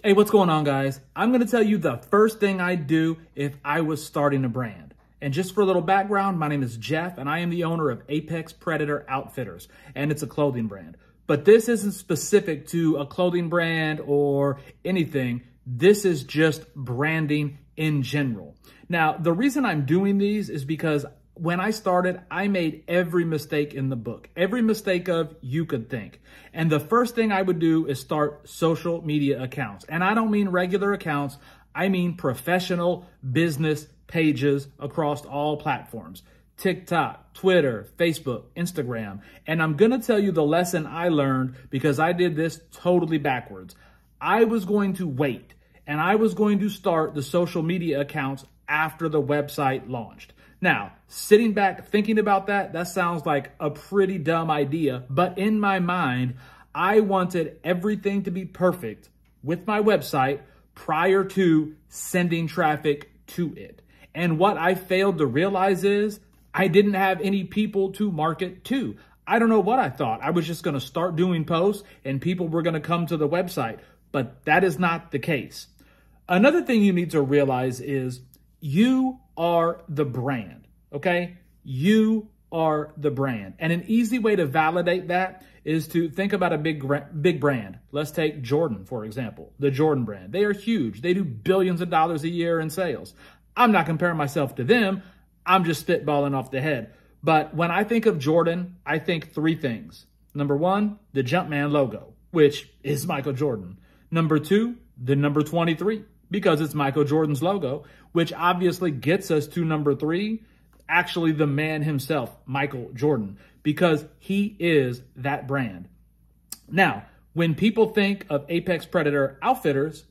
Hey, what's going on, guys? I'm going to tell you the first thing I'd do if I was starting a brand. And just for a little background, my name is Jeff, and I am the owner of Apex Predator Outfitters, and it's a clothing brand. But this isn't specific to a clothing brand or anything. This is just branding in general. Now, the reason I'm doing these is because when I started, I made every mistake in the book, every mistake of you could think. And the first thing I would do is start social media accounts. And I don't mean regular accounts. I mean professional business pages across all platforms: TikTok, Twitter, Facebook, Instagram. And I'm going to tell you the lesson I learned because I did this totally backwards. I was going to wait and I was going to start the social media accounts after the website launched. Now, sitting back thinking about that, that sounds like a pretty dumb idea, but in my mind, I wanted everything to be perfect with my website prior to sending traffic to it. And what I failed to realize is I didn't have any people to market to. I don't know what I thought. I was just going to start doing posts and people were going to come to the website, but that is not the case. Another thing you need to realize is you are the brand, okay? You are the brand. And an easy way to validate that is to think about a big brand. Let's take Jordan, for example, the Jordan brand. They are huge. They do billions of dollars a year in sales. I'm not comparing myself to them. I'm just spitballing off the head. But when I think of Jordan, I think three things. Number one, the Jumpman logo, which is Michael Jordan. Number two, the number 23, because it's Michael Jordan's logo, which obviously gets us to number three, actually the man himself, Michael Jordan, because he is that brand. Now, when people think of Apex Predator Outfitters,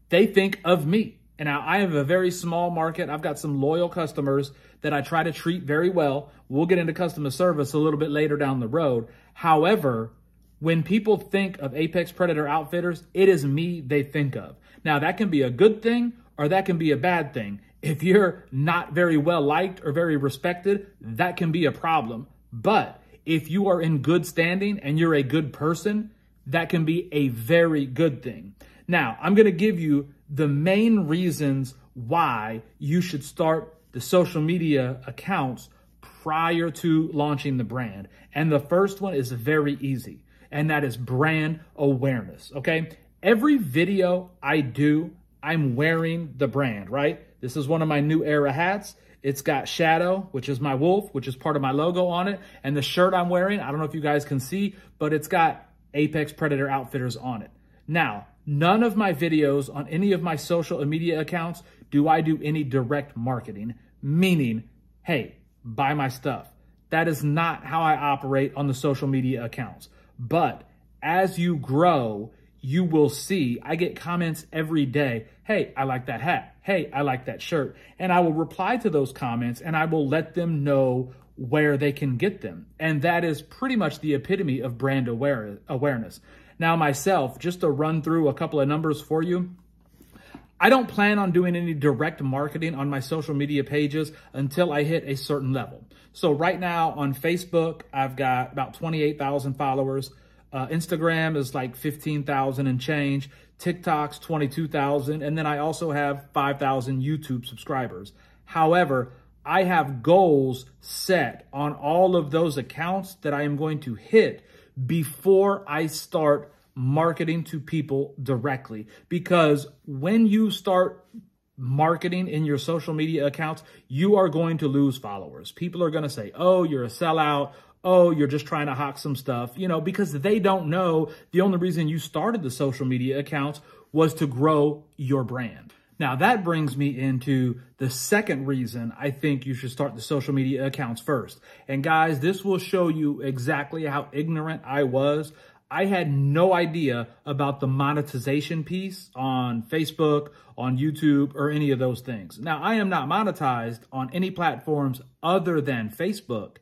they think of me. And now I have a very small market. I've got some loyal customers that I try to treat very well. We'll get into customer service a little bit later down the road. However, when people think of Apex Predator Outfitters, it is me they think of. Now, that can be a good thing or that can be a bad thing. If you're not very well liked or very respected, that can be a problem. But if you are in good standing and you're a good person, that can be a very good thing. Now, I'm going to give you the main reasons why you should start the social media accounts prior to launching the brand. And the first one is very easy, and that is brand awareness, okay? Every video I do, I'm wearing the brand, right? This is one of my New Era hats. It's got Shadow, which is my wolf, which is part of my logo on it. And the shirt I'm wearing, I don't know if you guys can see, but it's got Apex Predator Outfitters on it. Now, none of my videos on any of my social media accounts do I do any direct marketing, meaning, hey, buy my stuff. That is not how I operate on the social media accounts. But as you grow, you will see I get comments every day. Hey, I like that hat. Hey, I like that shirt. And I will reply to those comments and I will let them know where they can get them. And that is pretty much the epitome of brand awareness. Now, myself, just to run through a couple of numbers for you, I don't plan on doing any direct marketing on my social media pages until I hit a certain level. So right now on Facebook, I've got about 28,000 followers. Instagram is like 15,000 and change. TikTok's 22,000. And then I also have 5,000 YouTube subscribers. However, I have goals set on all of those accounts that I am going to hit before I start marketing to people directly. Because when you start marketing in your social media accounts, you are going to lose followers. People are going to say, oh, you're a sellout. Oh, you're just trying to hawk some stuff, you know, because they don't know the only reason you started the social media accounts was to grow your brand. Now, that brings me into the second reason I think you should start the social media accounts first. And guys, this will show you exactly how ignorant I was. I had no idea about the monetization piece on Facebook, on YouTube, or any of those things. Now, I am not monetized on any platforms other than Facebook.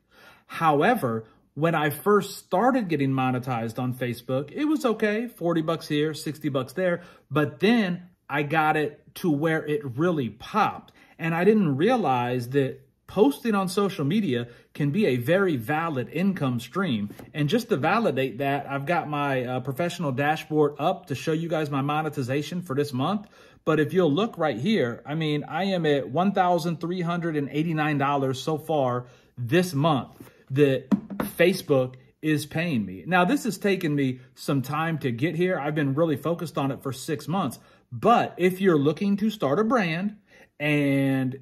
However, when I first started getting monetized on Facebook, it was okay, 40 bucks here, 60 bucks there. But then I got it to where it really popped. And I didn't realize that posting on social media can be a very valid income stream. And just to validate that, I've got my professional dashboard up to show you guys my monetization for this month. But if you'll look right here, I mean, I am at $1,389 so far this month that Facebook is paying me. Now, this has taken me some time to get here. I've been really focused on it for 6 months. But if you're looking to start a brand and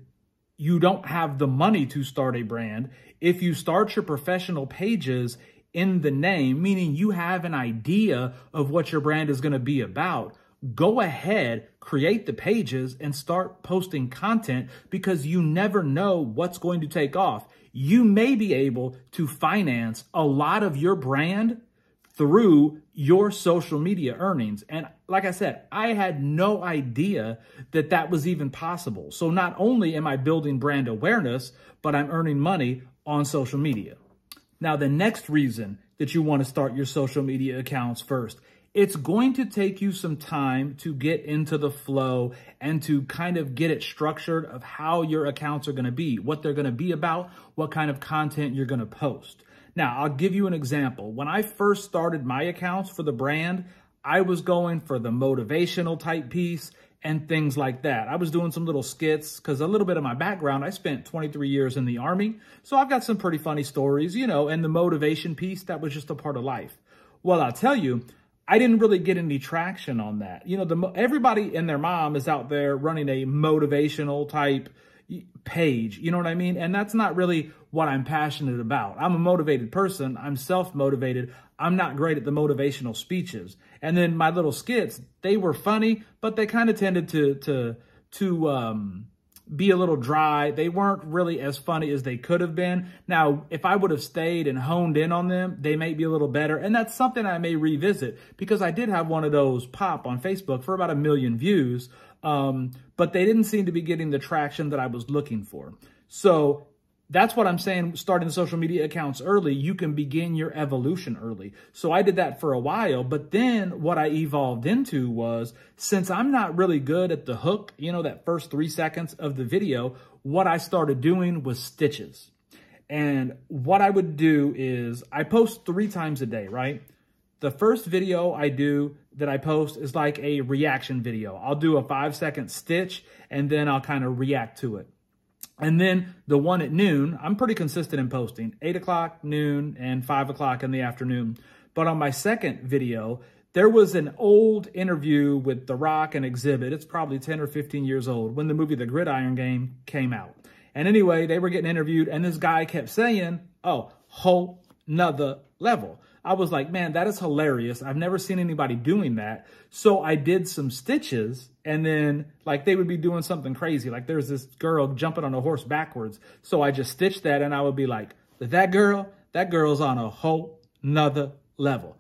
you don't have the money to start a brand, if you start your professional pages in the name, meaning you have an idea of what your brand is going to be about, go ahead, create the pages and start posting content, because you never know what's going to take off. You may be able to finance a lot of your brand through your social media earnings. And like I said, I had no idea that that was even possible. So not only am I building brand awareness, but I'm earning money on social media. Now, the next reason that you want to start your social media accounts first, it's going to take you some time to get into the flow and to kind of get it structured of how your accounts are going to be, what they're going to be about, what kind of content you're going to post. Now, I'll give you an example. When I first started my accounts for the brand, I was going for the motivational type piece and things like that. I was doing some little skits because a little bit of my background, I spent 23 years in the Army. So I've got some pretty funny stories, you know, and the motivation piece, that was just a part of life. Well, I'll tell you, I didn't really get any traction on that. You know, everybody and their mom is out there running a motivational type page, you know what I mean? And that's not really what I'm passionate about. I'm a motivated person. I'm self-motivated. I'm not great at the motivational speeches. And then my little skits, they were funny, but they kind of tended to be a little dry. They weren't really as funny as they could have been. Now, if I would have stayed and honed in on them, they may be a little better. And that's something I may revisit, because I did have one of those pop on Facebook for about 1 million views. But they didn't seem to be getting the traction that I was looking for. So that's what I'm saying. Starting social media accounts early, you can begin your evolution early. So I did that for a while, but then what I evolved into was, since I'm not really good at the hook, you know, that first 3 seconds of the video, what I started doing was stitches. And what I would do is I post 3 times a day, right? The first video I do that I post is like a reaction video. I'll do a 5-second stitch and then I'll kind of react to it. And then the one at noon, I'm pretty consistent in posting, 8 o'clock, noon, and 5 o'clock in the afternoon. But on my second video, there was an old interview with The Rock and Exhibit. It's probably 10 or 15 years old, when the movie The Gridiron Gang came out. And anyway, they were getting interviewed and this guy kept saying, oh, whole nother level. I was like, man, that is hilarious. I've never seen anybody doing that. So I did some stitches, and then like they would be doing something crazy. Like there's this girl jumping on a horse backwards. So I just stitched that and I would be like, that girl's on a whole nother level.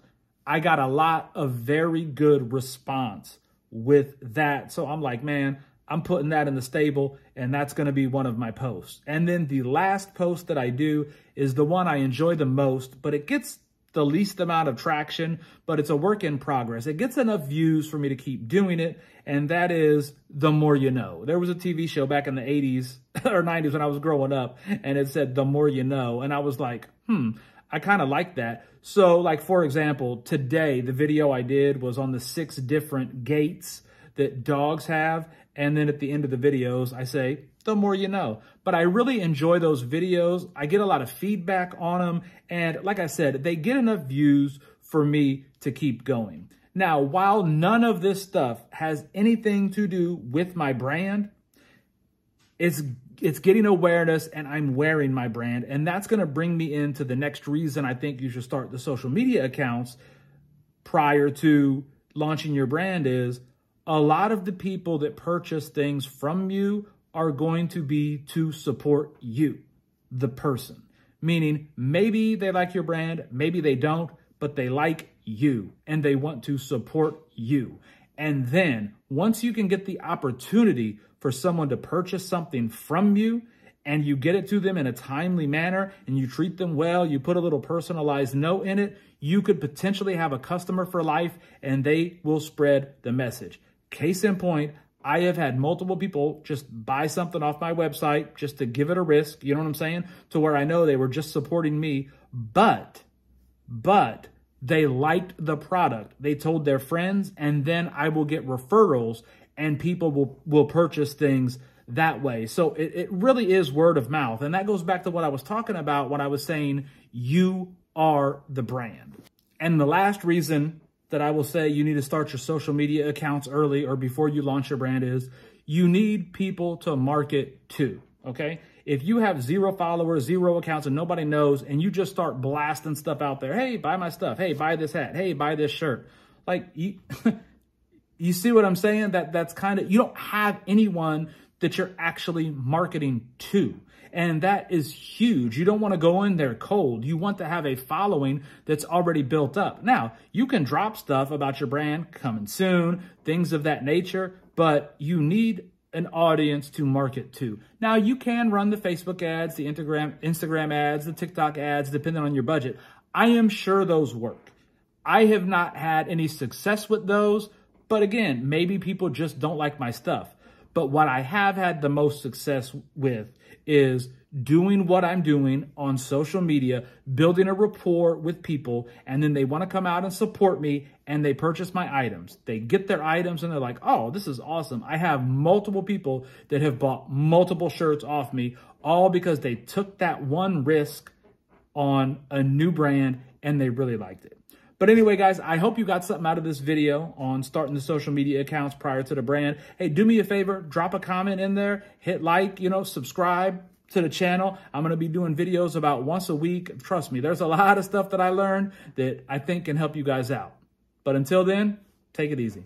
I got a lot of very good response with that. So I'm like, man, I'm putting that in the stable, and that's going to be one of my posts. And then the last post that I do is the one I enjoy the most, but it gets the least amount of traction, but it's a work in progress. It gets enough views for me to keep doing it, and that is The More You Know. There was a TV show back in the 80s or 90s when I was growing up, and it said The More You Know, and I was like, I kind of like that. So like, for example, today, the video I did was on the 6 different gaits that dogs have, and then at the end of the videos, I say, the more you know. But I really enjoy those videos. I get a lot of feedback on them. And like I said, they get enough views for me to keep going. Now, while none of this stuff has anything to do with my brand, it's getting awareness, and I'm wearing my brand. And that's going to bring me into the next reason I think you should start the social media accounts prior to launching your brand is, a lot of the people that purchase things from you are going to be to support you, the person. Meaning maybe they like your brand, maybe they don't, but they like you and they want to support you. And then once you can get the opportunity for someone to purchase something from you, and you get it to them in a timely manner, and you treat them well, you put a little personalized note in it, you could potentially have a customer for life, and they will spread the message. Case in point, I have had multiple people just buy something off my website just to give it a risk, you know what I'm saying? To where I know they were just supporting me, but they liked the product. They told their friends, and then I will get referrals and people will purchase things that way. So it really is word of mouth. And that goes back to what I was talking about when I was saying you are the brand. And the last reason that I will say you need to start your social media accounts early or before you launch your brand is you need people to market to, okay? If you have 0 followers, 0 accounts, and nobody knows, and you just start blasting stuff out there, hey, buy my stuff, hey, buy this hat, hey, buy this shirt. Like, you see what I'm saying? That's kind of, you don't have anyone that you're actually marketing to. And that is huge. You don't want to go in there cold. You want to have a following that's already built up. Now, you can drop stuff about your brand coming soon, things of that nature, but you need an audience to market to. Now, you can run the Facebook ads, the Instagram ads, the TikTok ads, depending on your budget. I am sure those work. I have not had any success with those, but again, maybe people just don't like my stuff. But what I have had the most success with is doing what I'm doing on social media, building a rapport with people, and then they want to come out and support me, and they purchase my items. They get their items, and they're like, oh, this is awesome. I have multiple people that have bought multiple shirts off me, all because they took that one risk on a new brand, and they really liked it. But anyway, guys, I hope you got something out of this video on starting the social media accounts prior to the brand. Hey, do me a favor, drop a comment in there, hit like, subscribe to the channel. I'm going to be doing videos about once a week. Trust me, there's a lot of stuff that I learned that I think can help you guys out. But until then, take it easy.